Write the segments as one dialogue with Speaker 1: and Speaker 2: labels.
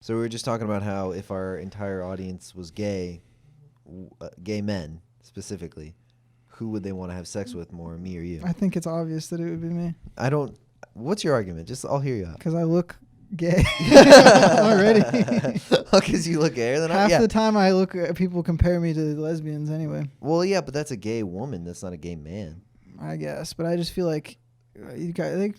Speaker 1: So we were just talking about how if our entire audience was gay, gay men specifically, who would they want to have sex with more, me or you?
Speaker 2: I think it's obvious that it would be me.
Speaker 1: I don't. What's your argument? Just I'll hear you out.
Speaker 2: Because I look gay already.
Speaker 1: Because you look gayer than I.
Speaker 2: Half
Speaker 1: Yeah.
Speaker 2: the time I look, people compare me to lesbians anyway.
Speaker 1: Well, yeah, but that's a gay woman. That's not a gay man.
Speaker 2: I guess, but I just feel like you got, like,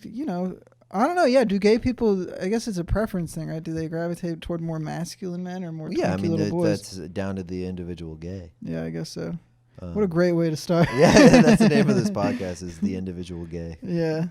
Speaker 2: I don't know. Yeah, do gay people? I guess it's a preference thing, right? Do they gravitate toward more masculine men or more
Speaker 1: Yeah, I
Speaker 2: twinky
Speaker 1: mean
Speaker 2: little boys?
Speaker 1: that's down to the individual gay.
Speaker 2: Yeah, I guess so. What a great way to start.
Speaker 1: Yeah, that's the name of this podcast is The Individual Gay.
Speaker 2: Yeah.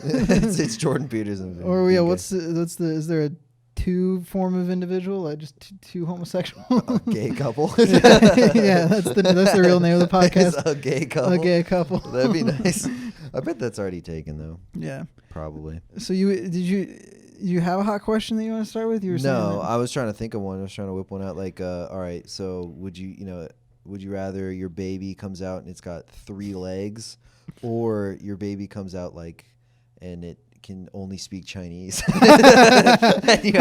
Speaker 1: it's Jordan Peterson.
Speaker 2: Or yeah, what's the is there a two form of individual? Like just two homosexual?
Speaker 1: A gay couple.
Speaker 2: Yeah, that's the real name of the podcast.
Speaker 1: It's a gay couple.
Speaker 2: A gay couple.
Speaker 1: That'd be nice. I bet that's already taken though.
Speaker 2: Yeah.
Speaker 1: Probably.
Speaker 2: So you have a hot question that you want to start with? You were saying
Speaker 1: No,
Speaker 2: that?
Speaker 1: I was trying to think of one. I was trying to whip one out. Like, all right, so would you rather your baby comes out and it's got 3 legs, or your baby comes out and it can only speak Chinese, and you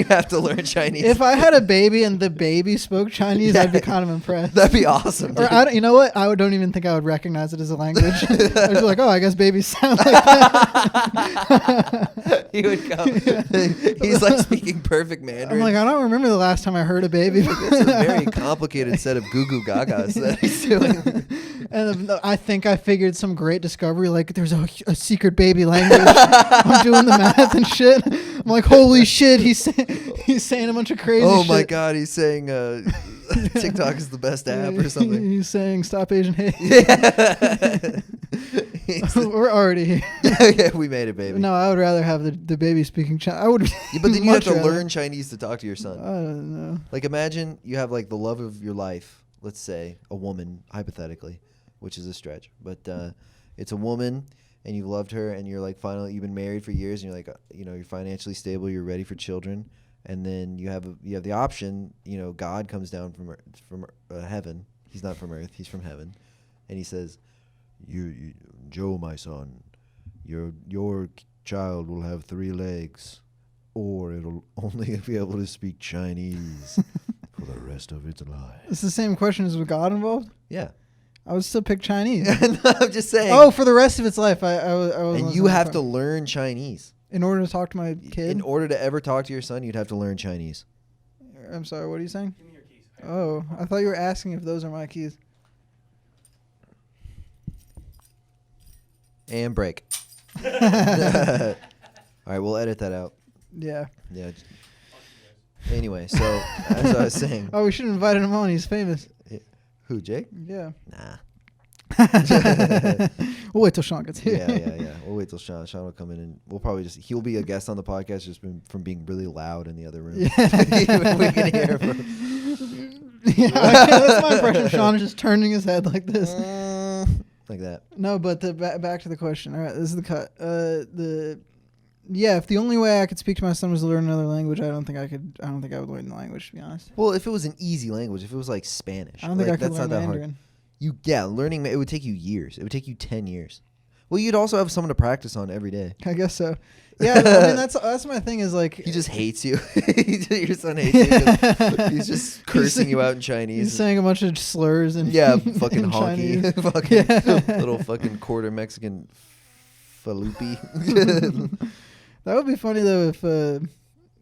Speaker 1: have to learn Chinese?
Speaker 2: If I had a baby and the baby spoke Chinese, I'd be kind of impressed.
Speaker 1: That'd be awesome.
Speaker 2: Or you know what? Don't even think I would recognize it as a language. I'd be like, oh, I guess babies sound like that.
Speaker 1: He would come. He's like speaking perfect Mandarin.
Speaker 2: I'm like, I don't remember the last time I heard a baby.
Speaker 1: It's a very complicated set of goo goo gagas that he's doing.
Speaker 2: And I think I figured some great discovery, like there's a secret baby language. I'm doing the math and shit. I'm like, holy shit, he's saying a bunch of crazy shit.
Speaker 1: Oh my god, he's saying TikTok is the best app or something.
Speaker 2: He's saying stop Asian hate.
Speaker 1: Yeah.
Speaker 2: We're already here.
Speaker 1: Yeah, we made it, baby.
Speaker 2: No, I would rather have the baby speaking Chinese. I would.
Speaker 1: Yeah, but then you have to
Speaker 2: much rather.
Speaker 1: learn Chinese to talk to your son.
Speaker 2: I don't know.
Speaker 1: Like, imagine you have like the love of your life. Let's say a woman, hypothetically, which is a stretch, but it's a woman, and you've loved her, and you're like finally you've been married for years, and you're like you're financially stable, you're ready for children, and then you have the option. God comes down from heaven. He's not from earth. He's from heaven, and he says, "You, Joe, my son, your child will have 3 legs, or it'll only be able to speak Chinese for the rest of its life."
Speaker 2: It's the same question as with God involved.
Speaker 1: Yeah.
Speaker 2: I would still pick Chinese.
Speaker 1: No, I'm just saying.
Speaker 2: Oh, for the rest of its life, I was.
Speaker 1: And you have to learn Chinese.
Speaker 2: In order to talk to my kid?
Speaker 1: In order to ever talk to your son, you'd have to learn Chinese.
Speaker 2: I'm sorry, what are you saying? Give me your keys. Oh, I thought you were asking if those are my keys.
Speaker 1: And break. All right, we'll edit that out.
Speaker 2: Yeah.
Speaker 1: Yeah. Anyway, so as I was saying.
Speaker 2: Oh, we should have invited him on. He's famous.
Speaker 1: Who, Jake?
Speaker 2: Yeah.
Speaker 1: Nah.
Speaker 2: We'll wait till Sean gets here.
Speaker 1: Yeah. We'll wait till Sean. Sean will come in and we'll probably he'll be a guest on the podcast just from being really loud in the other room.
Speaker 2: Yeah.
Speaker 1: We can hear him.
Speaker 2: Yeah, that's my impression. Sean is just turning his head like this.
Speaker 1: Like that.
Speaker 2: No, but back to the question. All right, this is the cut. If the only way I could speak to my son was to learn another language, I don't think I would learn the language, to be honest.
Speaker 1: Well, if it was an easy language, if it was like Spanish,
Speaker 2: I don't think I could learn Mandarin.
Speaker 1: Learning it would take you years. It would take you 10 years. Well, you'd also have someone to practice on every day.
Speaker 2: I guess so. Yeah, I mean that's my thing is like
Speaker 1: he just hates you. Your son hates you. He's just cursing you out in Chinese.
Speaker 2: He's saying a bunch of slurs and
Speaker 1: fucking
Speaker 2: in
Speaker 1: honky, fucking little fucking quarter Mexican falupi.
Speaker 2: That would be funny though if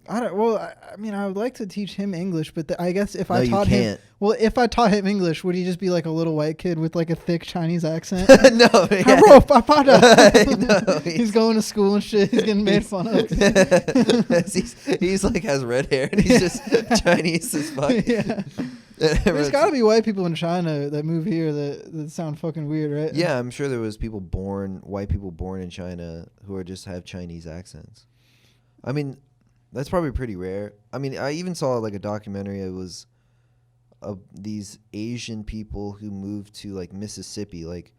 Speaker 2: I would like to teach him English, but I guess if I taught him, if I taught him English, would he just be like a little white kid with like a thick Chinese accent?
Speaker 1: No,
Speaker 2: no. He's going to school and shit. He's getting made fun of.
Speaker 1: he's like has red hair and he's just Chinese as fuck.
Speaker 2: Yeah. There's got to be white people in China that move here that sound fucking weird, right?
Speaker 1: Yeah, I'm sure there was white people born in China who just have Chinese accents. I mean, that's probably pretty rare. I mean, I even saw like a documentary. It was of these Asian people who moved to like Mississippi, like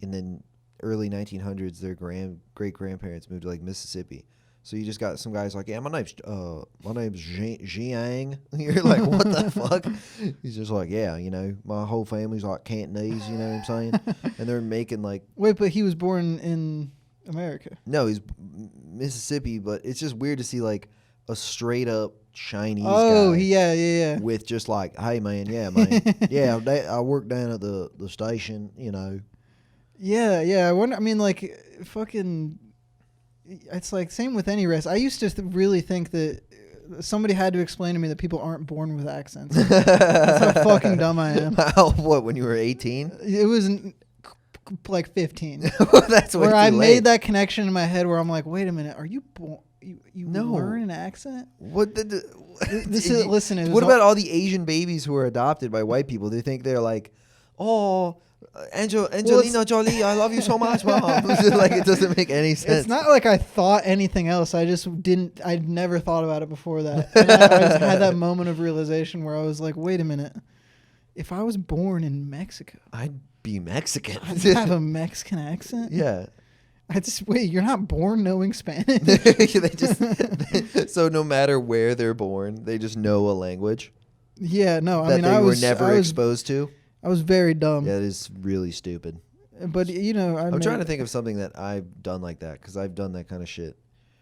Speaker 1: in the early 1900s. Their great grandparents moved to like Mississippi. So you just got some guys like, yeah, my name's Jiang. You're like, what the fuck? He's just like, yeah, my whole family's like Cantonese. You know what I'm saying? And they're making like.
Speaker 2: Wait, but he was born in America.
Speaker 1: No, he's Mississippi, but it's just weird to see like a straight up Chinese
Speaker 2: guy.
Speaker 1: Yeah. With just like, hey man, yeah, I work down at the station,
Speaker 2: Yeah. I wonder. I mean, like, fucking. It's like same with any race. I used to really think that somebody had to explain to me that people aren't born with accents. That's how fucking dumb I am.
Speaker 1: What, when you were 18?
Speaker 2: It was like 15.
Speaker 1: That's
Speaker 2: where I made that connection in my head where I'm like, wait a minute, are you born? You
Speaker 1: no.
Speaker 2: learn an accent?
Speaker 1: What
Speaker 2: listen.
Speaker 1: What about all the Asian babies who are adopted by white people? They think they're like, oh, Angelina Jolie, I love you so much, mom. Like, it doesn't make any sense.
Speaker 2: It's not like I thought anything else. I just didn't. I'd never thought about it before that. And I just had that moment of realization where I was like, wait a minute. If I was born in Mexico,
Speaker 1: I'd be Mexican.
Speaker 2: I'd have a Mexican accent.
Speaker 1: Yeah.
Speaker 2: Wait, you're not born knowing Spanish?
Speaker 1: So no matter where they're born, they just know a language.
Speaker 2: Yeah, no.
Speaker 1: I were never exposed to.
Speaker 2: I was very dumb.
Speaker 1: Yeah, it is really stupid.
Speaker 2: But
Speaker 1: I'm trying to think of something that I've done like that, because I've done that kind of shit.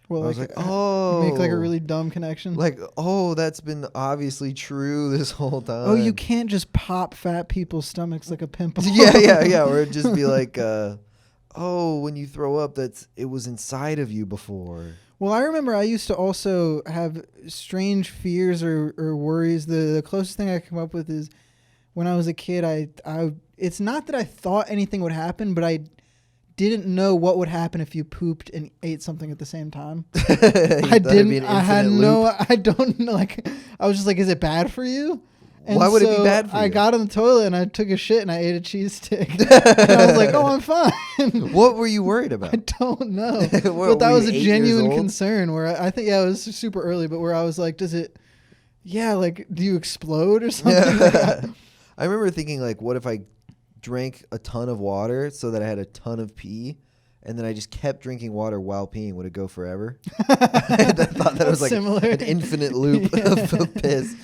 Speaker 2: Well, I was like, oh, make like a really dumb connection.
Speaker 1: Like, oh, that's been obviously true this whole time.
Speaker 2: Oh, you can't just pop fat people's stomachs like a pimple.
Speaker 1: Yeah. Or it'd just be like, oh, when you throw up, it was inside of you before.
Speaker 2: Well, I remember I used to also have strange fears or worries. The closest thing I come up with is when I was a kid, I it's not that I thought anything would happen, but I didn't know what would happen if you pooped and ate something at the same time. I didn't. I don't know. Like, I was just like, is it bad for you? And
Speaker 1: why would it be bad for you?
Speaker 2: I got on the toilet and I took a shit and I ate a cheese stick. And I was like, oh, I'm fine.
Speaker 1: What were you worried about?
Speaker 2: I don't know. But that was a genuine concern where I think, it was super early, but where I was like, do you explode or something?
Speaker 1: I remember thinking, like, what if I drank a ton of water so that I had a ton of pee, and then I just kept drinking water while peeing? Would it go forever? I thought that was like an infinite loop of piss,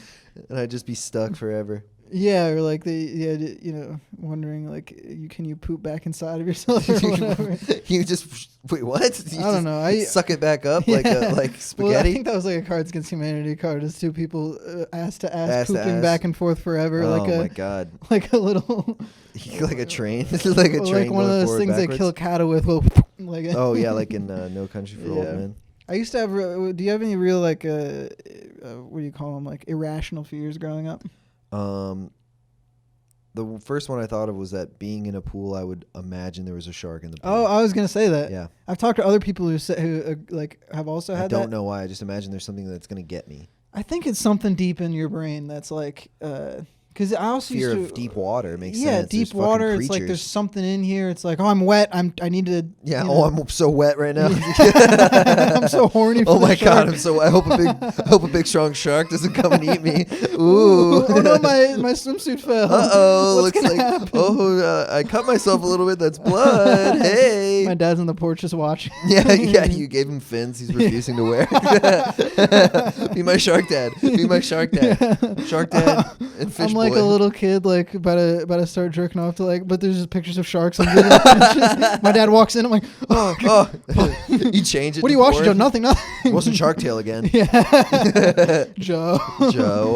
Speaker 1: and I'd just be stuck forever.
Speaker 2: Yeah, or like wondering like, can you poop back inside of yourself or whatever?
Speaker 1: You just wait, what? I
Speaker 2: don't know. I
Speaker 1: suck it back up like spaghetti.
Speaker 2: Well, I think that was like a Cards Against Humanity card. It's two people ass to ass pooping back and forth forever.
Speaker 1: Oh my god!
Speaker 2: Like a little,
Speaker 1: like a train, like a train.
Speaker 2: Like one of those things
Speaker 1: backwards.
Speaker 2: They kill cattle with. Like
Speaker 1: oh yeah, like in No Country for Old Men.
Speaker 2: I used to have. Do you have any real like what do you call them, like irrational fears growing up?
Speaker 1: The first one I thought of was that being in a pool, I would imagine there was a shark in the pool.
Speaker 2: Oh, I was gonna say that.
Speaker 1: Yeah,
Speaker 2: I've talked to other people who like have also had that.
Speaker 1: I don't know why. I just imagine there's something that's gonna get me.
Speaker 2: I think it's something deep in your brain that's like. Because I also
Speaker 1: fear
Speaker 2: used
Speaker 1: of deep water makes
Speaker 2: sense. Yeah, deep water. It's like there's something in here. It's like, oh, I'm wet. I need to.
Speaker 1: Yeah. I'm so wet right now.
Speaker 2: I'm so horny. For
Speaker 1: oh my god! I hope a big strong shark doesn't come and eat me. Ooh.
Speaker 2: Oh no, my swimsuit fell.
Speaker 1: Looks like happen? I cut myself a little bit. That's blood. Hey.
Speaker 2: My dad's on the porch just watching.
Speaker 1: Yeah. You gave him fins. He's refusing to wear. Be my shark dad. Be my shark dad. Yeah. Shark dad and fish.
Speaker 2: I'm like a little kid, like about to start jerking off to like, but there's just pictures of sharks. My dad walks in. I'm like, oh.
Speaker 1: You change it.
Speaker 2: What are you watching, Joe? Nothing.
Speaker 1: It wasn't Shark Tale again.
Speaker 2: Yeah. Joe,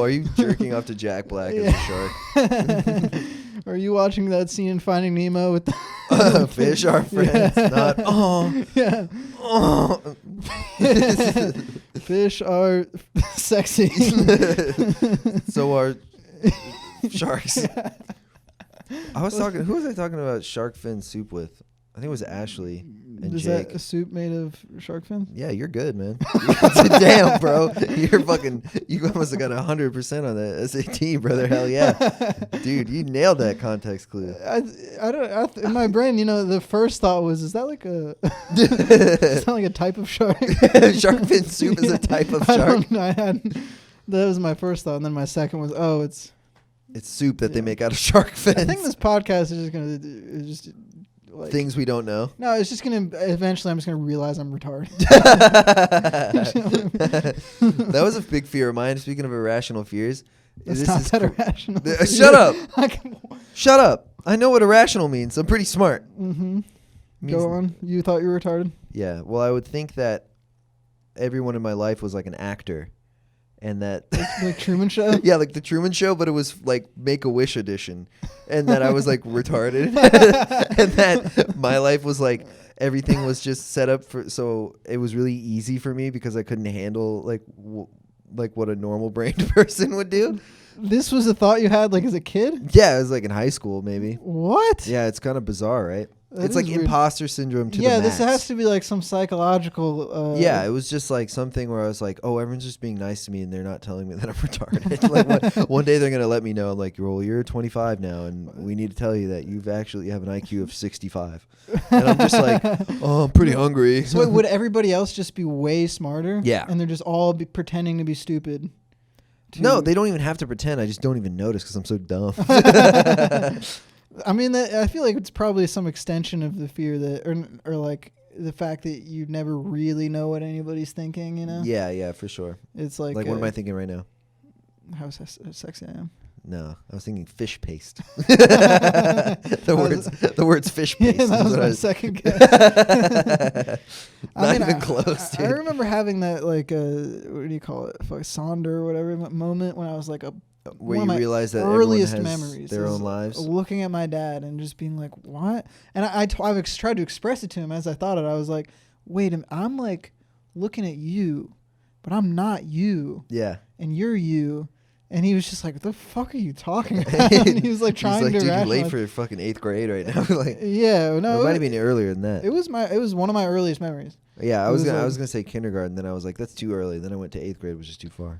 Speaker 1: are you jerking off to Jack Black as a shark?
Speaker 2: Are you watching that scene in Finding Nemo with the
Speaker 1: fish are friends?
Speaker 2: Yeah.
Speaker 1: Not
Speaker 2: Fish are sexy.
Speaker 1: So are sharks. I was talking. Who was I talking about shark fin soup with? I think it was Ashley and
Speaker 2: Is
Speaker 1: Jake.
Speaker 2: That a soup made of shark fin?
Speaker 1: Yeah, you're good, man. Damn, bro. You must have got 100% on that SAT, brother. Hell yeah. Dude, you nailed that context clue.
Speaker 2: In my brain, the first thought was, is that like a type of shark?
Speaker 1: Shark fin soup is a type of shark.
Speaker 2: That was my first thought, and then my second was,
Speaker 1: it's soup that they make out of shark fins.
Speaker 2: I think this podcast is just going to like,
Speaker 1: things we don't know.
Speaker 2: No, it's just going to eventually I'm just going to realize I'm retarded.
Speaker 1: That was a big fear of mine. Speaking of irrational fears.
Speaker 2: It's not that irrational.
Speaker 1: Shut up. Shut up. I know what irrational means. I'm pretty smart.
Speaker 2: Mm-hmm. Go on. You thought you were retarded?
Speaker 1: Yeah. Well, I would think that everyone in my life was like an actor, and that
Speaker 2: like Truman Show.
Speaker 1: yeah, like the Truman Show, but it was like Make-A-Wish edition, and that I was like retarded, and that my life was like everything was just set up for, so it was really easy for me because I couldn't handle like what a normal brained person would do.
Speaker 2: This was a thought you had like as a kid?
Speaker 1: Yeah, it was like in high school maybe.
Speaker 2: What?
Speaker 1: Yeah, it's kind of bizarre, right?
Speaker 2: That
Speaker 1: It's like
Speaker 2: is weird.
Speaker 1: imposter syndrome to the
Speaker 2: Yeah,
Speaker 1: max.
Speaker 2: this has to be like some psychological.
Speaker 1: Yeah, it was just like something where I was like, oh, everyone's just being nice to me and they're not telling me that I'm retarded. Like one day they're going to let me know, I'm like, well, you're 25 now and we need to tell you that you have an IQ of 65. And I'm just like, oh, I'm pretty hungry.
Speaker 2: So wait, would everybody else just be way smarter?
Speaker 1: Yeah.
Speaker 2: And they're just all pretending to be stupid?
Speaker 1: No, they don't even have to pretend. I just don't even notice because I'm so dumb.
Speaker 2: I mean, I feel like it's probably some extension of the fear that, or like the fact that you never really know what anybody's thinking. You know?
Speaker 1: Yeah, for sure.
Speaker 2: It's like
Speaker 1: Like, what am I thinking right now?
Speaker 2: How sexy I am.
Speaker 1: No, I was thinking fish paste. the words fish paste.
Speaker 2: Yeah, that
Speaker 1: is
Speaker 2: was
Speaker 1: what I
Speaker 2: my
Speaker 1: was-
Speaker 2: second guess.
Speaker 1: Not even close, dude.
Speaker 2: I remember having that like what do you call it, like Sonder or whatever moment when I was like
Speaker 1: Where
Speaker 2: one
Speaker 1: you
Speaker 2: of my
Speaker 1: realize that everyone
Speaker 2: earliest
Speaker 1: has
Speaker 2: memories
Speaker 1: their
Speaker 2: is
Speaker 1: own lives.
Speaker 2: looking at my dad and just being like, what? And I've tried to express it to him as I thought it. I was like, wait a minute, I'm like looking at you, but I'm not you.
Speaker 1: Yeah.
Speaker 2: And you're you. And he was just like, what the fuck are you talking about? And he was like trying
Speaker 1: He's like,
Speaker 2: to
Speaker 1: dude, you're late
Speaker 2: rationalize.
Speaker 1: for fucking 8th grade right now. Like,
Speaker 2: Yeah, no,
Speaker 1: it might have been earlier than that.
Speaker 2: it was one of my earliest memories.
Speaker 1: Yeah, I
Speaker 2: it
Speaker 1: was
Speaker 2: was
Speaker 1: gonna
Speaker 2: like-
Speaker 1: say kindergarten. Then I was like, that's too early. Then I went to 8th grade, which is too far.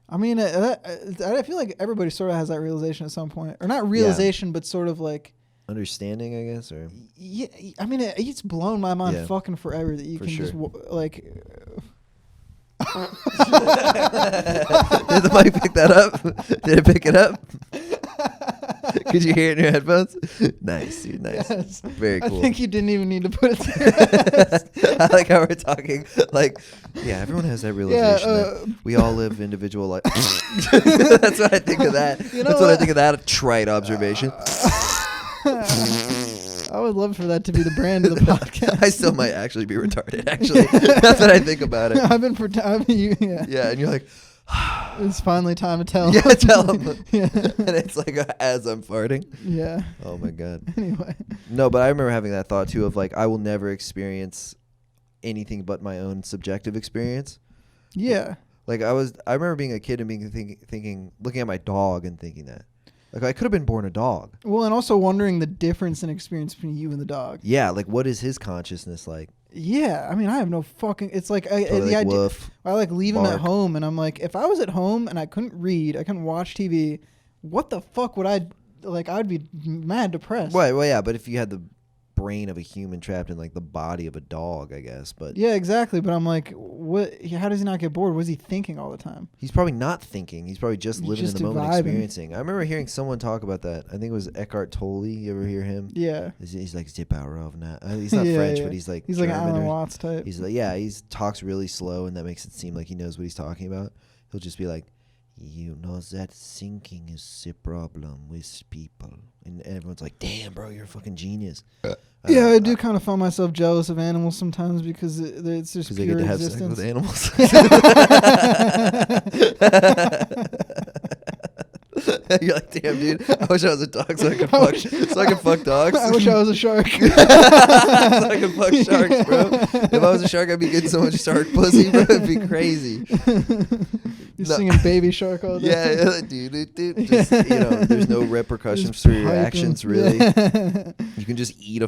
Speaker 2: I mean, I feel like everybody sort of has that realization at some point, or not realization, but sort of like,
Speaker 1: Understanding, I guess, or
Speaker 2: yeah. I mean, it's blown my mind
Speaker 1: Yeah.
Speaker 2: fucking forever that you
Speaker 1: For
Speaker 2: can
Speaker 1: sure.
Speaker 2: just like.
Speaker 1: did the mic pick that up? Did it pick it up? Could you hear it in your headphones? Nice, dude. Nice.
Speaker 2: Yes.
Speaker 1: Very cool.
Speaker 2: I think you didn't even need to put it there.
Speaker 1: I like how we're talking. Like, yeah, everyone has that realization that
Speaker 2: Yeah,
Speaker 1: we all live individual life. That's what I think of that.
Speaker 2: You know
Speaker 1: That's what I
Speaker 2: what?
Speaker 1: think of that trite observation.
Speaker 2: I would love for that to be the brand of the podcast.
Speaker 1: I still might actually be retarded. Actually, that's what I think about it.
Speaker 2: Yeah.
Speaker 1: Yeah, and you're like,
Speaker 2: It's finally time to tell.
Speaker 1: yeah, tell him.
Speaker 2: Yeah.
Speaker 1: And it's like as I'm farting.
Speaker 2: Yeah.
Speaker 1: Oh my god.
Speaker 2: Anyway.
Speaker 1: No, but I remember having that thought too of like I will never experience anything but my own subjective experience.
Speaker 2: Yeah.
Speaker 1: Like I remember being a kid and thinking looking at my dog and thinking that. Like I could have been born a dog.
Speaker 2: Well, and also wondering the difference in experience between you and the dog.
Speaker 1: Yeah, like what is his consciousness like?
Speaker 2: Yeah, I mean, I have no fucking. It's like
Speaker 1: Totally
Speaker 2: the
Speaker 1: like
Speaker 2: idea.
Speaker 1: woof.
Speaker 2: I like leave him at
Speaker 1: bark.
Speaker 2: home, and I'm like, if I was at home and I couldn't read, I couldn't watch TV, what the fuck would I like? I'd be mad depressed.
Speaker 1: Right, well, yeah, but if you had the brain of a human trapped in like the body of a dog, I guess. But
Speaker 2: Yeah, exactly. But I'm like, what? How does he not get bored? Was he thinking all the time?
Speaker 1: he's probably not thinking. He's probably just
Speaker 2: He's
Speaker 1: living
Speaker 2: just
Speaker 1: in the moment,
Speaker 2: vibing.
Speaker 1: experiencing. I remember hearing someone talk about that. I think it was Eckhart Tolle. You ever hear him?
Speaker 2: Yeah.
Speaker 1: He's like Zipaurovna. He's not
Speaker 2: Yeah,
Speaker 1: French,
Speaker 2: yeah.
Speaker 1: but he's like
Speaker 2: He's like an
Speaker 1: German
Speaker 2: Alan
Speaker 1: or-
Speaker 2: Watts type.
Speaker 1: He's like, yeah, he talks really slow, and that makes it seem like he knows what he's talking about. He'll just be like, you know that thinking is a problem with people, and everyone's like, damn, bro, you're a fucking genius.
Speaker 2: Yeah, I do kind of find myself jealous of animals sometimes because it's just
Speaker 1: because they
Speaker 2: pure
Speaker 1: get to have
Speaker 2: existence.
Speaker 1: sex with animals. You're like, damn, dude, I wish I was a dog so I could fuck dogs.
Speaker 2: I wish I was a shark.
Speaker 1: So I could fuck sharks, bro. If I was a shark, I'd be getting so much shark pussy, bro. It'd be crazy.
Speaker 2: You're
Speaker 1: No.
Speaker 2: singing Baby Shark all day.
Speaker 1: Yeah, dude. Just, there's no repercussions
Speaker 2: Just
Speaker 1: for your
Speaker 2: piping.
Speaker 1: actions, really.
Speaker 2: Yeah.
Speaker 1: You can just eat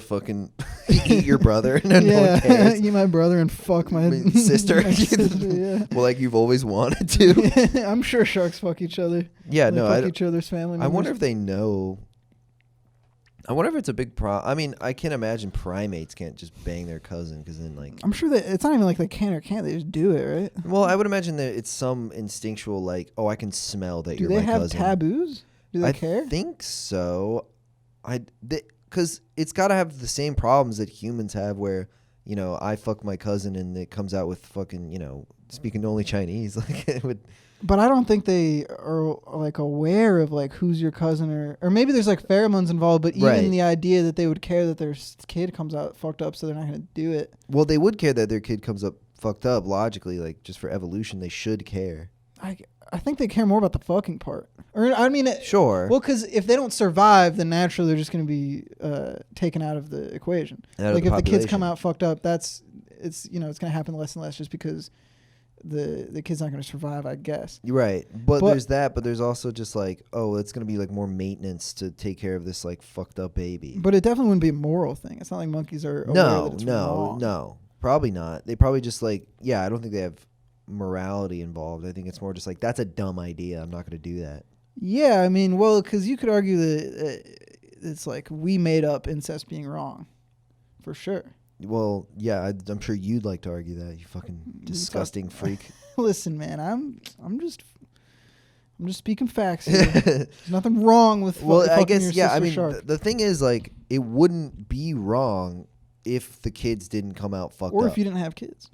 Speaker 1: eat your brother, and no one cares.
Speaker 2: Eat my brother and fuck my
Speaker 1: Sister.
Speaker 2: my sister, yeah.
Speaker 1: Well, like you've always wanted to.
Speaker 2: I'm sure sharks fuck each other.
Speaker 1: Yeah,
Speaker 2: They
Speaker 1: no,
Speaker 2: fuck each other's family
Speaker 1: I
Speaker 2: members.
Speaker 1: wonder if they know. I wonder if it's a big problem. I mean, I can't imagine primates can't just bang their cousin because then, like.
Speaker 2: I'm sure that it's not even like they can or can't. They just do it, right?
Speaker 1: Well, I would imagine that it's some instinctual, like, oh, I can smell that
Speaker 2: Do
Speaker 1: you're
Speaker 2: they
Speaker 1: my
Speaker 2: have
Speaker 1: cousin.
Speaker 2: taboos? Do they
Speaker 1: I
Speaker 2: care?
Speaker 1: think so. Because it's got to have the same problems that humans have where, I fuck my cousin and it comes out with fucking, speaking only Chinese. Like, it would.
Speaker 2: But I don't think they are like aware of like who's your cousin or maybe there's like pheromones involved. But even
Speaker 1: Right.
Speaker 2: the idea that they would care that their kid comes out fucked up, so they're not gonna do it.
Speaker 1: Well, they would care that their kid comes up fucked up logically. Like just for evolution, they should care.
Speaker 2: I think they care more about the fucking part. Or I mean,
Speaker 1: Sure.
Speaker 2: Well, because if they don't survive, then naturally they're just going to be taken out of the equation. Like if the kids come out fucked up, it's going to happen less and less just because the kid's not going to survive, I guess.
Speaker 1: You're right. But there's that. But there's also just like, oh, it's going to be like more maintenance to take care of this like fucked up baby.
Speaker 2: But it definitely wouldn't be a moral thing. It's not like monkeys are aware that it's wrong.
Speaker 1: No, probably not. They probably just like, yeah, I don't think they have morality involved. I think it's more just like, that's a dumb idea. I'm not going to do that.
Speaker 2: Yeah, I mean, well, because you could argue that it's like we made up incest being wrong, for sure.
Speaker 1: Well, yeah, I'm sure you'd like to argue that, you fucking disgusting freak.
Speaker 2: Listen, man, I'm just speaking facts here. There's nothing wrong with
Speaker 1: well, I
Speaker 2: fucking
Speaker 1: guess,
Speaker 2: your
Speaker 1: yeah, I mean,
Speaker 2: shark.
Speaker 1: the thing is, like, it wouldn't be wrong if the kids didn't come out fucked up.
Speaker 2: Or if you didn't have kids.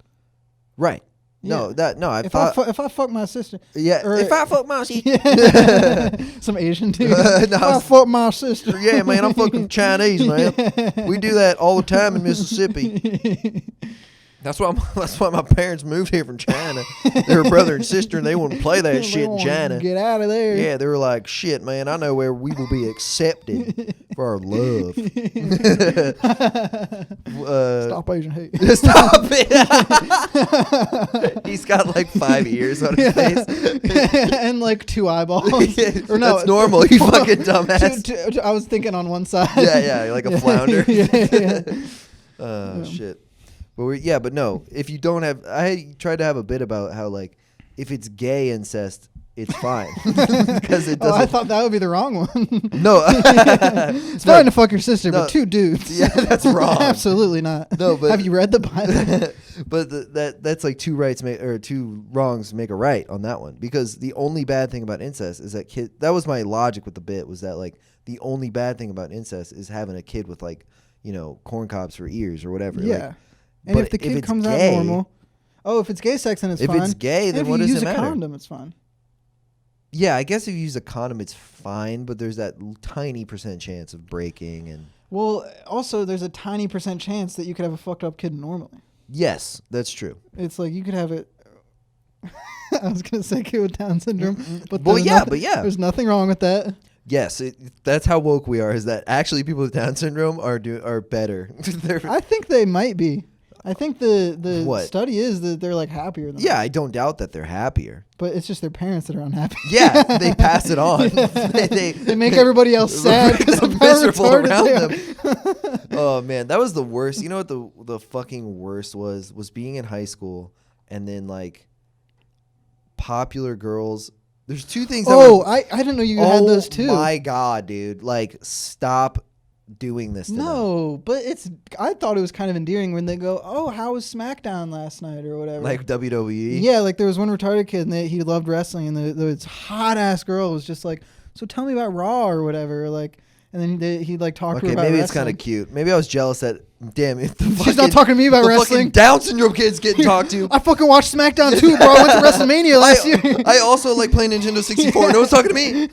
Speaker 1: Right.
Speaker 2: Yeah.
Speaker 1: If I
Speaker 2: fuck my sister.
Speaker 1: Yeah, if I fuck my sister.
Speaker 2: Some Asian dude.
Speaker 1: No,
Speaker 2: if I fuck my sister.
Speaker 1: Yeah, man, I'm fucking Chinese, man. We do that all the time in Mississippi. That's why my parents moved here from China. They were brother and sister, and they wouldn't play that shit in China.
Speaker 2: Get out of there.
Speaker 1: Yeah, they were like, shit, man, I know where we will be accepted for our love.
Speaker 2: Stop Asian hate.
Speaker 1: Stop it. He's got like 5 ears on his face.
Speaker 2: And like 2 eyeballs. Or no,
Speaker 1: that's normal, you fucking dumbass.
Speaker 2: I was thinking on one side.
Speaker 1: Yeah, like a flounder.
Speaker 2: Yeah.
Speaker 1: Shit. But no, if you don't have, I tried to have a bit about how like, if it's gay incest, it's fine. Because it doesn't.
Speaker 2: I thought that would be the wrong one.
Speaker 1: No.
Speaker 2: It's fine to fuck your sister, but 2 dudes.
Speaker 1: Yeah, that's wrong.
Speaker 2: Absolutely not.
Speaker 1: No, but
Speaker 2: have you read the Bible?
Speaker 1: But that's like 2 wrongs make a right on that one. Because the only bad thing about incest is that that was my logic with the bit, was that like the only bad thing about incest is having a kid with like, corn cobs for ears or whatever.
Speaker 2: Yeah.
Speaker 1: Like,
Speaker 2: and if the kid comes out normal. Oh, if it's gay sex, then it's fine.
Speaker 1: If it's gay, then what does it matter?
Speaker 2: If you use a condom, it's fine.
Speaker 1: Yeah, I guess if you use a condom, it's fine, but there's that tiny % chance of breaking and.
Speaker 2: Well, also there's a tiny % chance that you could have a fucked up kid normally.
Speaker 1: Yes, that's true.
Speaker 2: It's like you could have it. I was gonna say kid with Down syndrome, but there's nothing wrong with that.
Speaker 1: Yes, that's how woke we are. Is that actually people with Down syndrome are better?
Speaker 2: I think they might be. I think the study is that they're like happier than
Speaker 1: I don't doubt that they're happier.
Speaker 2: But it's just their parents that are unhappy.
Speaker 1: Yeah, they pass it on.
Speaker 2: They make everybody else sad because
Speaker 1: they're miserable around them. Oh man, that was the worst. You know what the fucking worst was being in high school and then like popular girls. There's 2 things.
Speaker 2: I didn't know you had those too.
Speaker 1: Oh my god, dude! Like stop doing this to them.
Speaker 2: But I thought it was kind of endearing when they go, oh, how was SmackDown last night or whatever,
Speaker 1: like WWE.
Speaker 2: Yeah, like there was one retarded kid and he loved wrestling, and this hot ass girl was just like, so tell me about Raw or whatever, like, and then he'd like talk to her about
Speaker 1: maybe
Speaker 2: wrestling.
Speaker 1: It's kind of cute. Maybe I was jealous that
Speaker 2: she's not talking to me about wrestling.
Speaker 1: Down syndrome kids getting talked to.
Speaker 2: I fucking watched SmackDown too, bro. I went to WrestleMania last year.
Speaker 1: I also like playing Nintendo 64. No one's talking to me.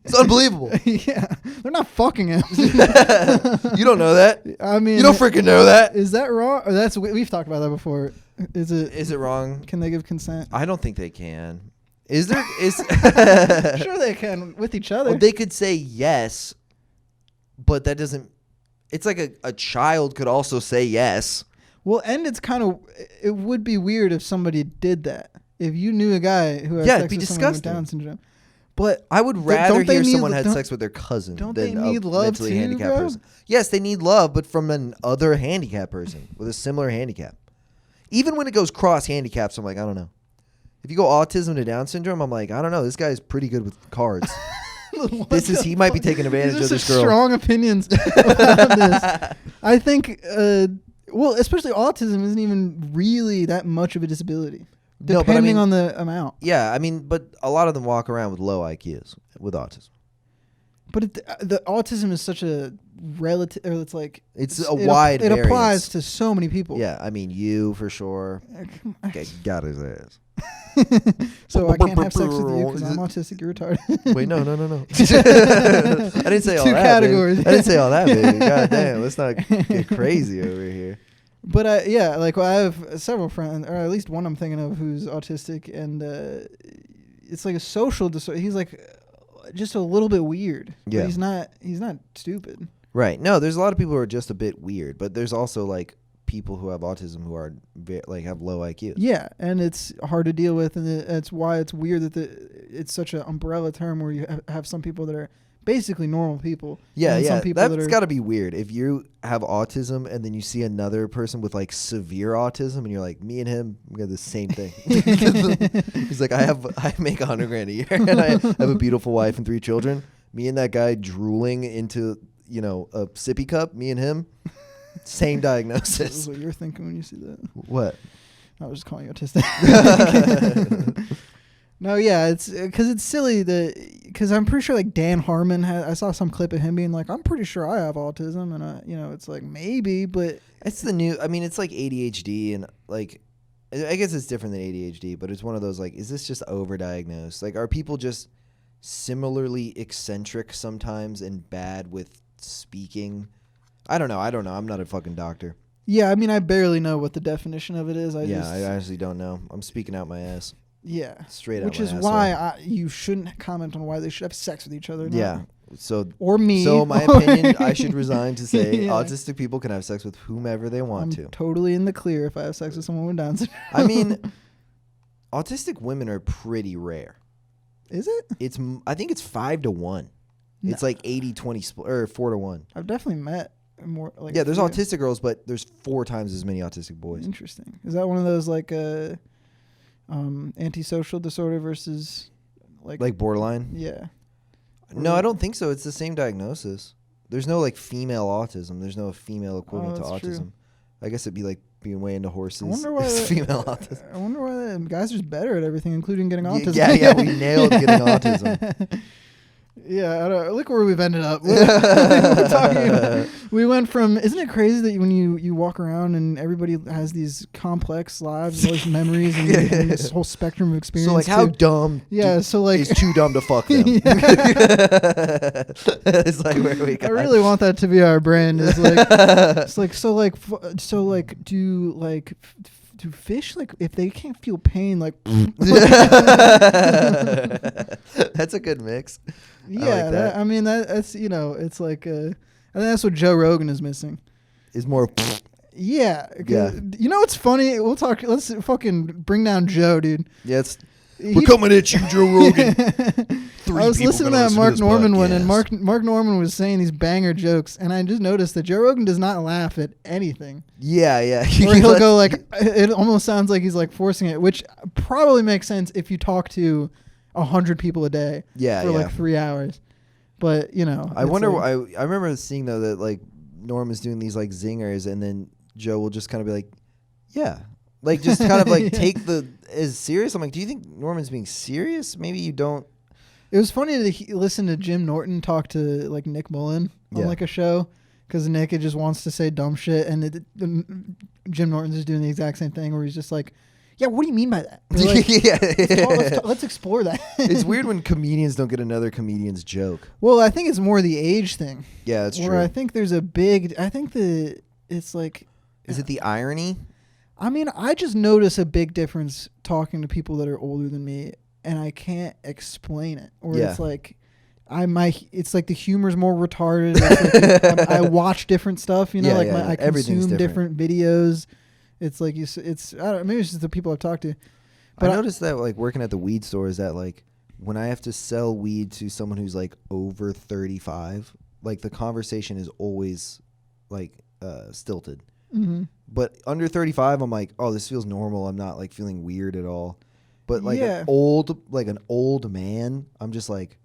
Speaker 1: It's unbelievable.
Speaker 2: Yeah, they're not fucking him.
Speaker 1: You don't know that.
Speaker 2: I mean,
Speaker 1: you don't freaking know that.
Speaker 2: Is that wrong? Or we've talked about that before. Is it
Speaker 1: wrong?
Speaker 2: Can they give consent?
Speaker 1: I don't think they can. Is there?
Speaker 2: Sure, they can with each other.
Speaker 1: Well, they could say yes, but that doesn't. It's like a child could also say yes.
Speaker 2: Well, and it would be weird if somebody did that. If you knew a guy who had sex with someone with Down syndrome. But
Speaker 1: I would rather hear someone had sex with their cousin than
Speaker 2: they need
Speaker 1: a
Speaker 2: love
Speaker 1: mentally
Speaker 2: too,
Speaker 1: handicapped
Speaker 2: bro?
Speaker 1: person. Yes, they need love, but from another handicapped person with a similar handicap. Even when it goes cross handicaps, I'm like, I don't know. If you go autism to Down syndrome, I'm like, I don't know. This guy's pretty good with cards. He might be taking advantage of this girl.
Speaker 2: Strong opinions about this. I think, especially autism isn't even really that much of a disability. Depending on the amount.
Speaker 1: Yeah, I mean, but a lot of them walk around with low IQs with autism.
Speaker 2: But the autism is such a relative, or it's like
Speaker 1: it's a wide.
Speaker 2: It
Speaker 1: variance.
Speaker 2: applies to so many people.
Speaker 1: Yeah, I mean you for sure. Okay, got his ass.
Speaker 2: So I can't have sex with you because I'm autistic. You're retarded.
Speaker 1: Wait, no. I didn't say all that.
Speaker 2: 2 categories.
Speaker 1: Baby. I didn't say all that, baby. God damn, let's not get crazy over here.
Speaker 2: But yeah, like I have several friends, or at least one I'm thinking of who's autistic, and it's like a social disorder. He's like just a little bit weird.
Speaker 1: Yeah.
Speaker 2: But he's not stupid.
Speaker 1: Right. No, there's a lot of people who are just a bit weird, but there's also like people who have autism who are like have low IQ.
Speaker 2: Yeah, and it's hard to deal with, and that's why it's weird that it's such an umbrella term where you have some people that are basically normal people.
Speaker 1: Yeah,
Speaker 2: and
Speaker 1: yeah.
Speaker 2: some people
Speaker 1: That's got to be weird if you have autism and then you see another person with like severe autism and you're like, me and him, we got the same thing. He's like, I make $100,000 a year and I have a beautiful wife and 3 children. Me and that guy drooling into, you know, a sippy cup. Me and him, same diagnosis.
Speaker 2: This is what you're thinking when you see that.
Speaker 1: What?
Speaker 2: I was just calling you autistic. No, yeah, it's because it's silly because I'm pretty sure like Dan Harmon I saw some clip of him being like, I'm pretty sure I have autism, and you know, it's like maybe, but
Speaker 1: it's the new. I mean, it's like ADHD, and like I guess it's different than ADHD, but it's one of those like, is this just overdiagnosed? Like, are people just similarly eccentric sometimes and bad with speaking? I don't know. I'm not a fucking doctor.
Speaker 2: Yeah, I mean, I barely know what the definition of it is. I
Speaker 1: honestly don't know. I'm speaking out my ass.
Speaker 2: Yeah,
Speaker 1: straight out.
Speaker 2: Which is why you shouldn't comment on why they should have sex with each other.
Speaker 1: Yeah. So
Speaker 2: or me.
Speaker 1: So my opinion, I should resign to say autistic people can have sex with whomever they want to.
Speaker 2: Totally in the clear if I have sex with someone with Down syndrome.
Speaker 1: I mean, autistic women are pretty rare.
Speaker 2: Is it?
Speaker 1: I think it's 5 to 1. No. It's like 80-20 split or 4 to 1.
Speaker 2: I've definitely met more like.
Speaker 1: Yeah, there's autistic girls, but there's 4 times as many autistic boys.
Speaker 2: Interesting. Is that one of those like antisocial disorder versus
Speaker 1: like borderline?
Speaker 2: Yeah.
Speaker 1: No, I don't think so. It's the same diagnosis. There's no like female autism. There's no female equivalent to autism. True. I guess it'd be like being way into horses.
Speaker 2: I wonder why
Speaker 1: female autism.
Speaker 2: I wonder why guys are just better at everything, including getting autism.
Speaker 1: Yeah, we nailed getting autism.
Speaker 2: Yeah, look where we've ended up. We're talking about, we went from, isn't it crazy that when you walk around and everybody has these complex lives, all these memories, and, and this whole spectrum of experience.
Speaker 1: So like, how dumb?
Speaker 2: Yeah, so like
Speaker 1: is too dumb to fuck them. It's like where we got.
Speaker 2: I really want that to be our brand. Is like, it's like do fish, like if they can't feel pain, like
Speaker 1: that's a good mix.
Speaker 2: Yeah, I mean that's it's like I think that's what Joe Rogan is missing.
Speaker 1: Is more.
Speaker 2: Yeah. You know what's funny? We'll talk. Let's fucking bring down Joe, dude.
Speaker 1: Yeah, we're coming at you, Joe Rogan.
Speaker 2: I was listening to that Mark Norman one, and Mark Norman was saying these banger jokes, and I just noticed that Joe Rogan does not laugh at anything.
Speaker 1: Yeah.
Speaker 2: Or he'll go like, it almost sounds like he's like forcing it, which probably makes sense if you talk to 100 people a day for like 3 hours. But
Speaker 1: I wonder. I remember seeing though that like Norman's doing these like zingers, and then Joe will just kind of be like, yeah. Like just kind of like take as serious. I'm like, do you think Norman's being serious? Maybe you don't.
Speaker 2: It was funny to listen to Jim Norton talk to like Nick Mullen on like a show, because Nick just wants to say dumb shit, and Jim Norton's just doing the exact same thing where he's just like, yeah, what do you mean by that? Like, let's explore that.
Speaker 1: It's weird when comedians don't get another comedian's joke.
Speaker 2: Well, I think it's more the age thing.
Speaker 1: Yeah, that's true.
Speaker 2: Where I think there's it's like.
Speaker 1: Is it the irony?
Speaker 2: I mean, I just notice a big difference talking to people that are older than me, and I can't explain it. Or it's like, it's like the humor's more retarded. It's like I watch different stuff, I consume different videos. It's like I don't know, maybe it's just the people I've talked to.
Speaker 1: But I noticed that like working at the weed store is that like when I have to sell weed to someone who's like over 35, like the conversation is always like stilted.
Speaker 2: Mm-hmm.
Speaker 1: But under 35, I'm like, oh, this feels normal. I'm not like feeling weird at all. But like an old man, I'm just like,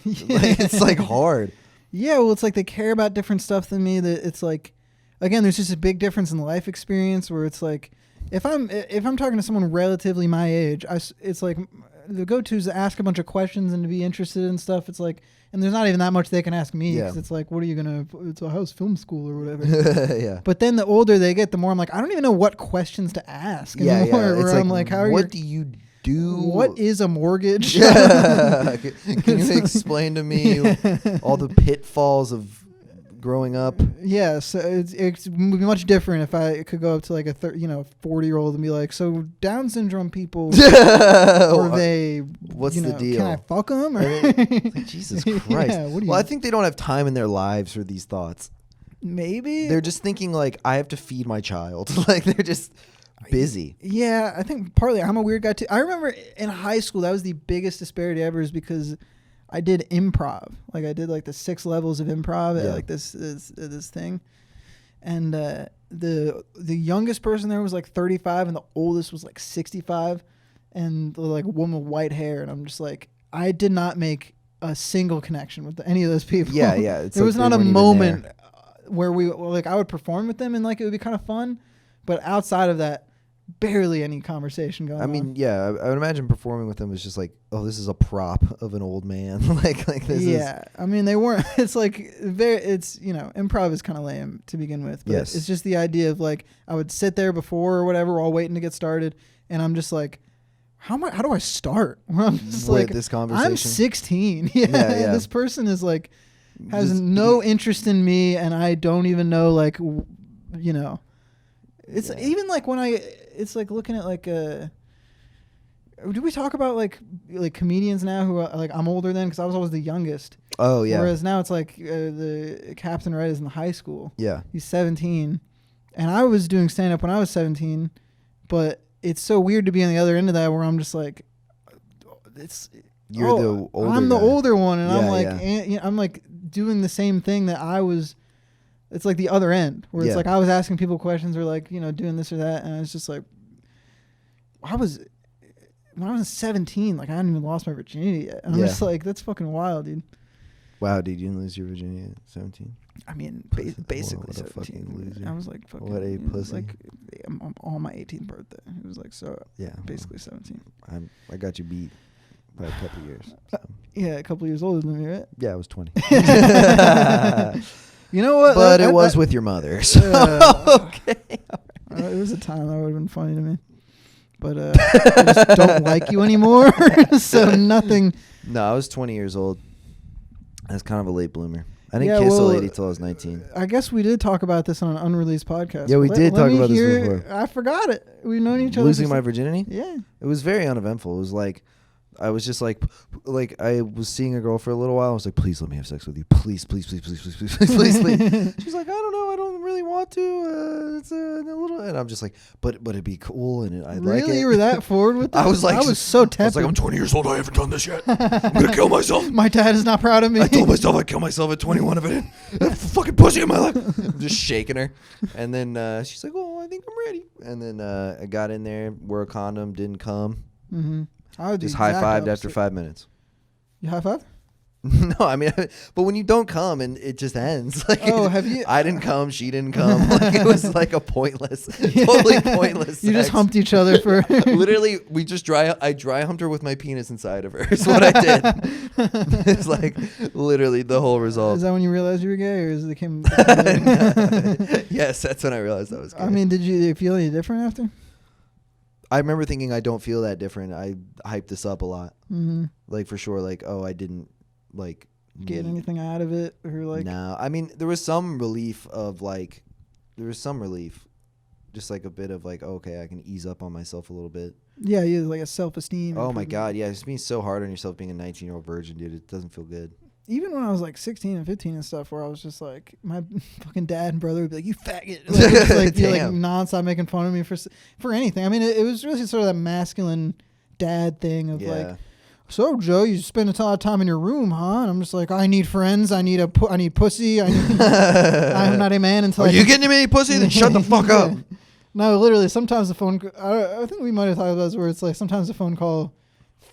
Speaker 1: it's like hard.
Speaker 2: Yeah, well, it's like they care about different stuff than me. That it's like, again, there's just a big difference in life experience where it's like, if I'm talking to someone relatively my age, it's like the go-to is to ask a bunch of questions and to be interested in stuff. It's like, and there's not even that much they can ask me, because it's like, what are you it's a house film school or whatever.
Speaker 1: Yeah.
Speaker 2: But then the older they get, the more I'm like, I don't even know what questions to ask anymore.
Speaker 1: Yeah.
Speaker 2: Where I'm like,
Speaker 1: what do you do?
Speaker 2: What is a mortgage?
Speaker 1: Yeah. Can you explain to me all the pitfalls of growing up.
Speaker 2: Yeah, so it's much different if I could go up to like a 40-year-old and be like, so Down syndrome people, are they?
Speaker 1: What's the deal?
Speaker 2: Can I fuck them?
Speaker 1: Like, Jesus Christ.
Speaker 2: Yeah, what do you?
Speaker 1: Well, I think they don't have time in their lives for these thoughts.
Speaker 2: Maybe
Speaker 1: They're just thinking like, I have to feed my child. Like they're just busy.
Speaker 2: Yeah, I think partly I'm a weird guy too. I remember in high school that was the biggest disparity ever, is because I did improv. Like I did like the 6 levels of improv at like this thing, and the youngest person there was like 35, and the oldest was like 65, and like a woman with white hair, and I'm just like, I did not make a single connection with any of those people.
Speaker 1: Yeah, yeah.
Speaker 2: There was not a moment where I would perform with them and like it would be kind of fun, but outside of that, barely any conversation going on.
Speaker 1: I mean, yeah, I would imagine performing with them was just like, oh, this is a prop of an old man. like this is.
Speaker 2: Yeah, I mean, they weren't. It's like improv is kind of lame to begin with. But
Speaker 1: Yes.
Speaker 2: it's just the idea of like, I would sit there before or whatever while waiting to get started, and I'm just like, how do I start? I'm just
Speaker 1: With
Speaker 2: like,
Speaker 1: this conversation?
Speaker 2: I'm 16. Yeah,
Speaker 1: Yeah.
Speaker 2: This person is like has
Speaker 1: Just
Speaker 2: no interest in me, and I don't even know like It's even like when it's like looking at like do we talk about like comedians now who are like, I'm older than, because I was always the youngest.
Speaker 1: Oh yeah.
Speaker 2: Whereas now it's like the Captain Red is in high school.
Speaker 1: Yeah.
Speaker 2: He's 17, and I was doing stand up when I was 17, but it's so weird to be on the other end of that where I'm just like,
Speaker 1: You're the older
Speaker 2: I'm the
Speaker 1: guy.
Speaker 2: older one, and
Speaker 1: Yeah,
Speaker 2: I'm like,
Speaker 1: yeah.
Speaker 2: I'm like doing the same thing that I was. It's like the other end where it's
Speaker 1: Yeah.
Speaker 2: like I was asking people questions or like doing this or that, and I was just like, when I was 17, like I hadn't even lost my virginity yet, and I'm just like, that's fucking wild, dude.
Speaker 1: Wow, dude, you didn't lose your virginity at 17?
Speaker 2: I mean,
Speaker 1: Pussy.
Speaker 2: basically
Speaker 1: What a
Speaker 2: 17.
Speaker 1: fucking loser.
Speaker 2: I was like fucking.
Speaker 1: What a pussy.
Speaker 2: Like on my 18th birthday, it was like so.
Speaker 1: Yeah.
Speaker 2: Basically 17.
Speaker 1: I got you beat by a couple years. So.
Speaker 2: Yeah, a couple years older than me, right?
Speaker 1: Yeah, I was 20.
Speaker 2: You know what?
Speaker 1: But it was with your mother. So. Okay.
Speaker 2: It was a time that would have been funny to me. But I just don't like you anymore. So nothing.
Speaker 1: No, I was 20 years old. I was kind of a late bloomer. I didn't kiss a lady till I was 19.
Speaker 2: I guess we did talk about this on an unreleased podcast.
Speaker 1: Yeah, we did talk about this before.
Speaker 2: I forgot it. We've known each other.
Speaker 1: Losing my virginity?
Speaker 2: Yeah.
Speaker 1: It was very uneventful. It was like, I was just like I was seeing a girl for a little while. I was like, please let me have sex with you. Please, please, please, please, please, please, please, please, please. She's like, I don't know. I don't really want to. It's a little. And I'm just like, but it'd be cool. And I'd like it.
Speaker 2: Really? You were that forward with it?
Speaker 1: I was like,
Speaker 2: I was so tempted.
Speaker 1: I was like, I'm 20 years old. I haven't done this yet. I'm going to kill myself.
Speaker 2: My dad is not proud of me.
Speaker 1: I told myself I'd kill myself at 21 if I didn't have a fucking pussy in my life. I'm just shaking her. And then she's like, oh, I think I'm ready. And then I got in there, wore a condom, didn't come.
Speaker 2: Mm-hmm. I would
Speaker 1: Just high-fived after 5 minutes.
Speaker 2: You high five?
Speaker 1: No, I mean, but when you don't come and it just ends. Like,
Speaker 2: have you?
Speaker 1: I didn't come, she didn't come. Like, it was like a totally pointless
Speaker 2: You just
Speaker 1: sex.
Speaker 2: humped each other for.
Speaker 1: Literally, I dry humped her with my penis inside of her. Is what I did. It's like literally the whole result.
Speaker 2: Is that when you realized you were gay, or is it came?
Speaker 1: Yes, that's when I realized I was gay.
Speaker 2: I mean, did you feel any different after?
Speaker 1: I remember thinking I don't feel that different. I hyped this up a lot.
Speaker 2: Mm-hmm.
Speaker 1: Like for sure. Like, oh, I didn't like
Speaker 2: Get anything out of it, or like?
Speaker 1: No, I mean there was some relief, just like a bit of like, okay, I can ease up on myself a little bit.
Speaker 2: Yeah, you like a self-esteem.
Speaker 1: Oh my god, yeah, just being so hard on yourself being a 19-year-old virgin, dude. It doesn't feel good.
Speaker 2: Even when I was like 16 and 15 and stuff, where I was just like, my fucking dad and brother would be like, "You faggot," like, just, like be like nonstop making fun of me for anything. I mean, it was really sort of that masculine dad thing of like, so Joe, you spend a lot of time in your room, huh? And I'm just like, I need friends. I need pussy. I'm not a man until.
Speaker 1: Are you getting me pussy? Then shut the fuck up.
Speaker 2: No, literally. Sometimes the phone. I think we might have talked about this, where it's like sometimes the phone call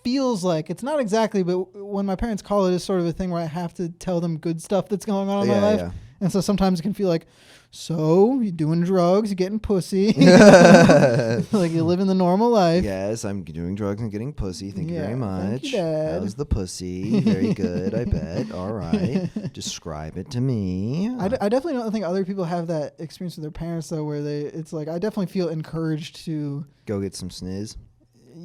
Speaker 2: feels like it's not exactly, but when my parents call, it is sort of a thing where I have to tell them good stuff that's going on in my life, and so sometimes it can feel like, so you doing drugs, you getting pussy, like you living the normal life.
Speaker 1: Yes, I'm doing drugs and getting pussy. Thank you very much.
Speaker 2: Thank you, Dad.
Speaker 1: That was the pussy. Very good, I bet. All right, describe it to me.
Speaker 2: I definitely don't think other people have that experience with their parents though, where it's like I definitely feel encouraged to
Speaker 1: go get some sniz.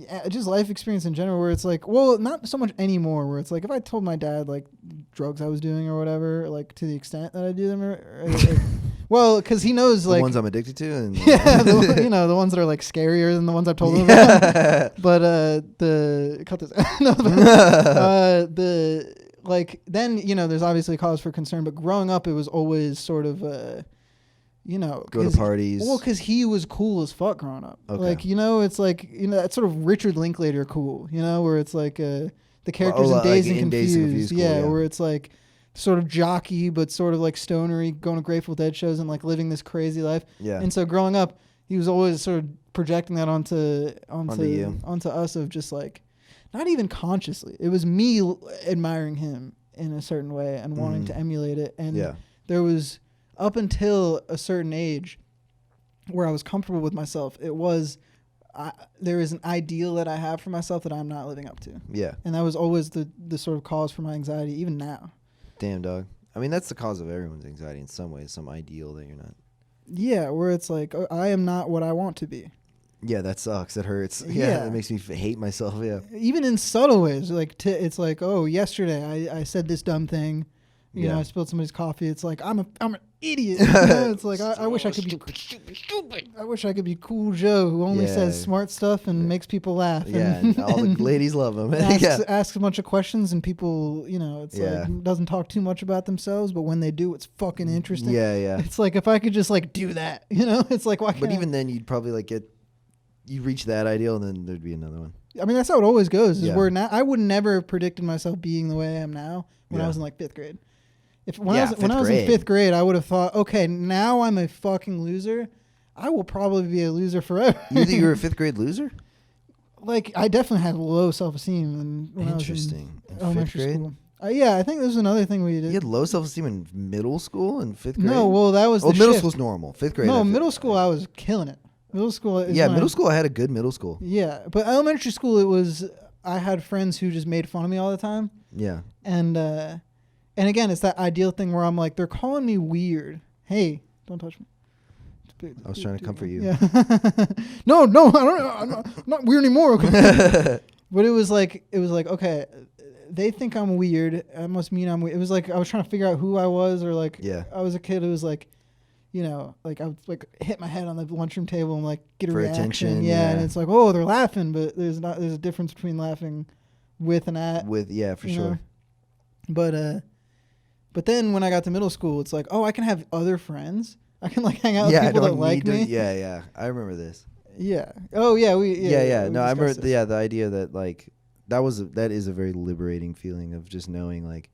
Speaker 2: Yeah, just life experience in general where it's like, well, not so much anymore where it's like if I told my dad like drugs I was doing or whatever, like to the extent that I do them like, well, because he knows
Speaker 1: The
Speaker 2: like
Speaker 1: ones I'm addicted to, and
Speaker 2: yeah, the ones that are like scarier than the ones I've told him about. But the cut this no, the like then there's obviously cause for concern, but growing up it was always sort of
Speaker 1: go to parties.
Speaker 2: Well, because he was cool as fuck growing up.
Speaker 1: Okay.
Speaker 2: Like, it's like, that sort of Richard Linklater cool, where it's like the characters in Dazed and Confused. Yeah, where it's like sort of jockey, but sort of like stonery, going to Grateful Dead shows and like living this crazy life.
Speaker 1: Yeah.
Speaker 2: And so growing up, he was always sort of projecting that onto
Speaker 1: you.
Speaker 2: Onto us of just like, not even consciously. It was me admiring him in a certain way and wanting to emulate it. And there was, up until a certain age where I was comfortable with myself, there is an ideal that I have for myself that I'm not living up to.
Speaker 1: Yeah.
Speaker 2: And that was always the sort of cause for my anxiety, even now.
Speaker 1: Damn, dog. I mean, that's the cause of everyone's anxiety in some ways, some ideal that you're not.
Speaker 2: Yeah, where it's like, I am not what I want to be.
Speaker 1: Yeah, that sucks. That hurts. Yeah, it makes me hate myself. Yeah.
Speaker 2: Even in subtle ways, like it's like, oh, yesterday I said this dumb thing. You know, I spilled somebody's coffee. It's like I'm an idiot. It's like I wish I could be stupid. I wish I could be Cool Joe who only says smart stuff and makes people laugh.
Speaker 1: And all the ladies love him.
Speaker 2: Asks a bunch of questions and people, it's like doesn't talk too much about themselves, but when they do, it's fucking interesting.
Speaker 1: Yeah.
Speaker 2: It's like if I could just like do that, it's like why can't
Speaker 1: But even then, you'd probably like you reach that ideal, and then there'd be another one.
Speaker 2: I mean, that's how it always goes. Is where now I would never have predicted myself being the way I am now when I was in like 5th grade. When I was in 5th grade, I would have thought, okay, now I'm a fucking loser. I will probably be a loser forever.
Speaker 1: You think you were a 5th grade loser?
Speaker 2: Like, I definitely had low self-esteem when I was in elementary school. Yeah, I think this was another thing we did.
Speaker 1: You had low self-esteem in middle school and 5th grade?
Speaker 2: No, well, that was
Speaker 1: middle school's normal. 5th grade.
Speaker 2: No, middle school, I was killing it. Middle school.
Speaker 1: Middle school, I had a good middle school.
Speaker 2: Yeah, but elementary school, I had friends who just made fun of me all the time. Yeah. And again, it's that ideal thing where I'm like, they're calling me weird. Hey, don't touch me.
Speaker 1: I was trying to comfort you.
Speaker 2: Yeah. No, I'm not weird anymore. Okay? But it was like, okay, they think I'm weird. That must mean I'm weird. It was like I was trying to figure out who I was, or like I was a kid who was like, like I would like hit my head on the lunchroom table and like get a reaction.
Speaker 1: Attention,
Speaker 2: and it's like, oh, they're laughing, but there's a difference between laughing with and at.
Speaker 1: For sure.
Speaker 2: But then when I got to middle school, it's like, oh, I can have other friends. I can like hang out with people that like me.
Speaker 1: Yeah. I remember this.
Speaker 2: Yeah. Oh yeah.
Speaker 1: No, I remember. The idea that like that is a very liberating feeling of just knowing like,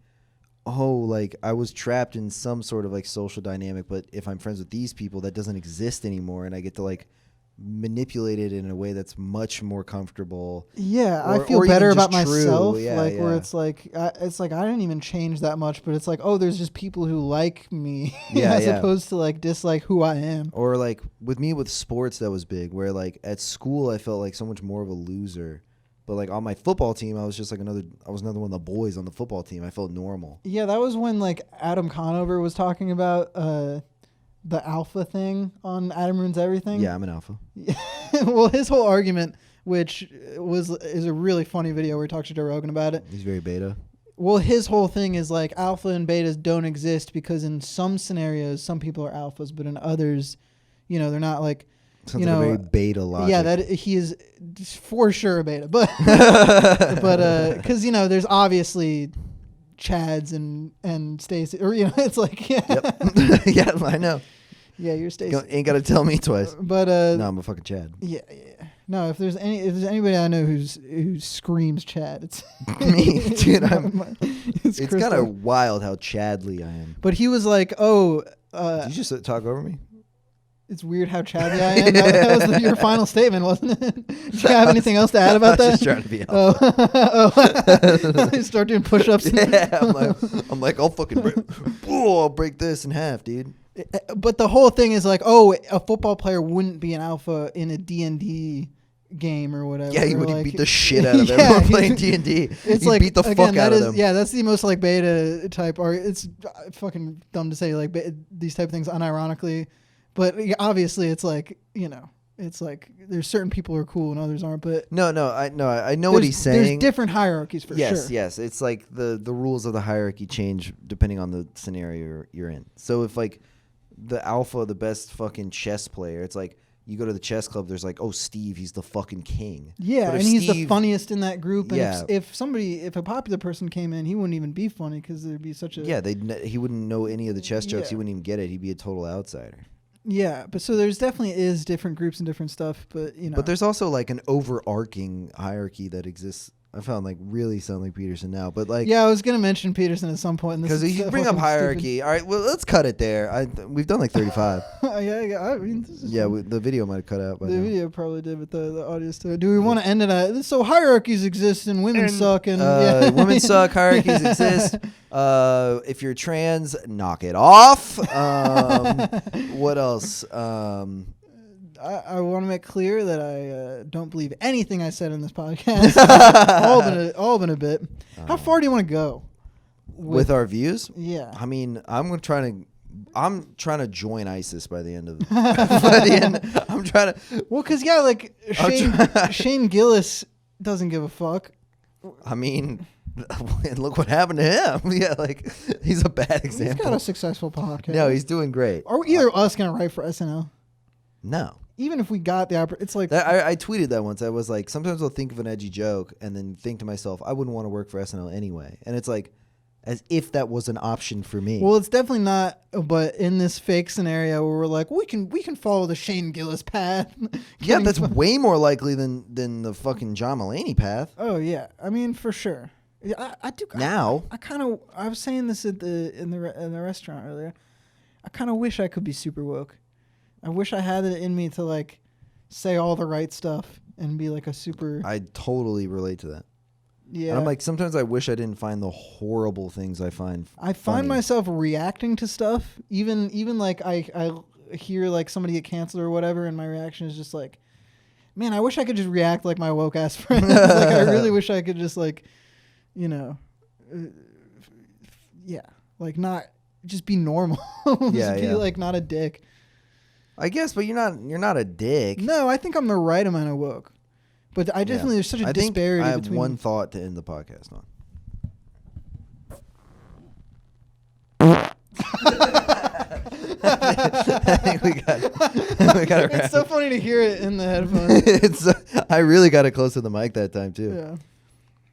Speaker 1: oh, like I was trapped in some sort of like social dynamic, but if I'm friends with these people, that doesn't exist anymore, and I get to like manipulate it in a way that's much more comfortable.
Speaker 2: Yeah, I feel better about myself. Where it's like I didn't even change that much, but it's like, oh, there's just people who like me as opposed to like dislike who I am.
Speaker 1: Or like with me with sports, that was big. Where like at school, I felt like so much more of a loser. But like on my football team, I was just like another one of the boys on the football team. I felt normal.
Speaker 2: Yeah, that was when like Adam Conover was talking about the alpha thing on Adam Ruins Everything.
Speaker 1: Yeah, I'm an alpha.
Speaker 2: Well, his whole argument, which is a really funny video where he talks to Joe Rogan about it.
Speaker 1: He's very beta.
Speaker 2: Well, his whole thing is like alpha and betas don't exist because in some scenarios, some people are alphas, but in others, they're not like.
Speaker 1: Sounds like a very beta logic.
Speaker 2: Yeah, that he is for sure a beta, but because there's obviously Chads and Stacy, or it's like
Speaker 1: yeah, I know.
Speaker 2: Yeah, you're Stacy.
Speaker 1: Ain't got to tell me twice.
Speaker 2: But
Speaker 1: no, I'm a fucking Chad.
Speaker 2: Yeah. No, if there's anybody I know who screams Chad, it's
Speaker 1: me, dude. It's
Speaker 2: Crystal.
Speaker 1: kind of wild how Chadly I am.
Speaker 2: But he was like, "Oh,
Speaker 1: did you just talk over me?"
Speaker 2: It's weird how Chadly I am. That was your final statement, wasn't it? Do you have anything else to add about that?
Speaker 1: Just trying to be helpful.
Speaker 2: You start doing push-ups.
Speaker 1: Yeah, I'm like, I'll break this in half, dude.
Speaker 2: But the whole thing is like, oh, a football player wouldn't be an alpha in a D&D game or whatever.
Speaker 1: Yeah, he would beat the shit out of everyone playing D&D.
Speaker 2: It's
Speaker 1: He'd
Speaker 2: like,
Speaker 1: beat the fuck out of them.
Speaker 2: Yeah, that's the most like beta type. Or it's fucking dumb to say like these type of things unironically. But obviously, it's like, It's like there's certain people who are cool and others aren't. But
Speaker 1: No, I know what he's saying.
Speaker 2: There's different hierarchies for sure.
Speaker 1: Yes. It's like the rules of the hierarchy change depending on the scenario you're in. So if like the alpha, the best fucking chess player, it's like you go to the chess club, there's like, oh, Steve, he's the fucking king.
Speaker 2: Yeah,
Speaker 1: but
Speaker 2: and he's the funniest in that group. And
Speaker 1: Yeah.
Speaker 2: if a popular person came in, he wouldn't even be funny because there'd be such a...
Speaker 1: Yeah, he wouldn't know any of the chess jokes.
Speaker 2: Yeah.
Speaker 1: He wouldn't even get it. He'd be a total outsider.
Speaker 2: Yeah, but so there's definitely is different groups and different stuff, but you know.
Speaker 1: But there's also like an overarching hierarchy that exists. I found like really sound like Peterson now, but like
Speaker 2: yeah, I was gonna mention Peterson at some point.
Speaker 1: because you bring up hierarchy. All right, well let's cut it there. We've done like 35.
Speaker 2: yeah. I mean, this is
Speaker 1: The video might have cut out. By
Speaker 2: the
Speaker 1: now.
Speaker 2: video probably did, but the audio still. Do we want to end it at so hierarchies exist and women suck and
Speaker 1: women suck. Hierarchies exist. If you're trans, knock it off. What else?
Speaker 2: I want to make clear that I don't believe anything I said in this podcast. all been a bit. How far do you want to go
Speaker 1: with our views?
Speaker 2: Yeah.
Speaker 1: I mean, I'm trying to join ISIS by the end of. By the end, I'm trying to.
Speaker 2: Well, because like Shane Gillis doesn't give a fuck.
Speaker 1: I mean. Look what happened to him. Yeah, like he's a bad example.
Speaker 2: He's got a successful podcast.
Speaker 1: No, he's doing great.
Speaker 2: Are either of us gonna write for SNL?
Speaker 1: No.
Speaker 2: Even if we got the it's like
Speaker 1: I tweeted that once. I was like, sometimes I'll think of an edgy joke and then think to myself, I wouldn't want to work for SNL anyway. And it's like, as if that was an option for me.
Speaker 2: Well, it's definitely not. But in this fake scenario where we're like, we can follow the Shane Gillis path.
Speaker 1: Yeah, that's way more likely than the fucking John Mulaney path.
Speaker 2: Oh yeah, I mean for sure. I do
Speaker 1: now.
Speaker 2: I was saying this in the restaurant earlier. I kind of wish I could be super woke. I wish I had it in me to like say all the right stuff and be like a super.
Speaker 1: I totally relate to that.
Speaker 2: Yeah.
Speaker 1: And I'm like, sometimes I wish I didn't find the horrible things I find.
Speaker 2: I find myself reacting to stuff, even like I hear like somebody get canceled or whatever, and my reaction is just like, man, I wish I could just react like my woke ass friends. Like I really wish I could just like. You know, like not just be normal. Just be like not a dick.
Speaker 1: I guess, but you're not a dick.
Speaker 2: No, I think I'm the right amount of woke. But I definitely there's such a disparity
Speaker 1: I have
Speaker 2: between
Speaker 1: one thought to end the podcast on. I think we got it.
Speaker 2: It's so funny to hear it in the headphones.
Speaker 1: I really got it close to the mic that time too.
Speaker 2: Yeah.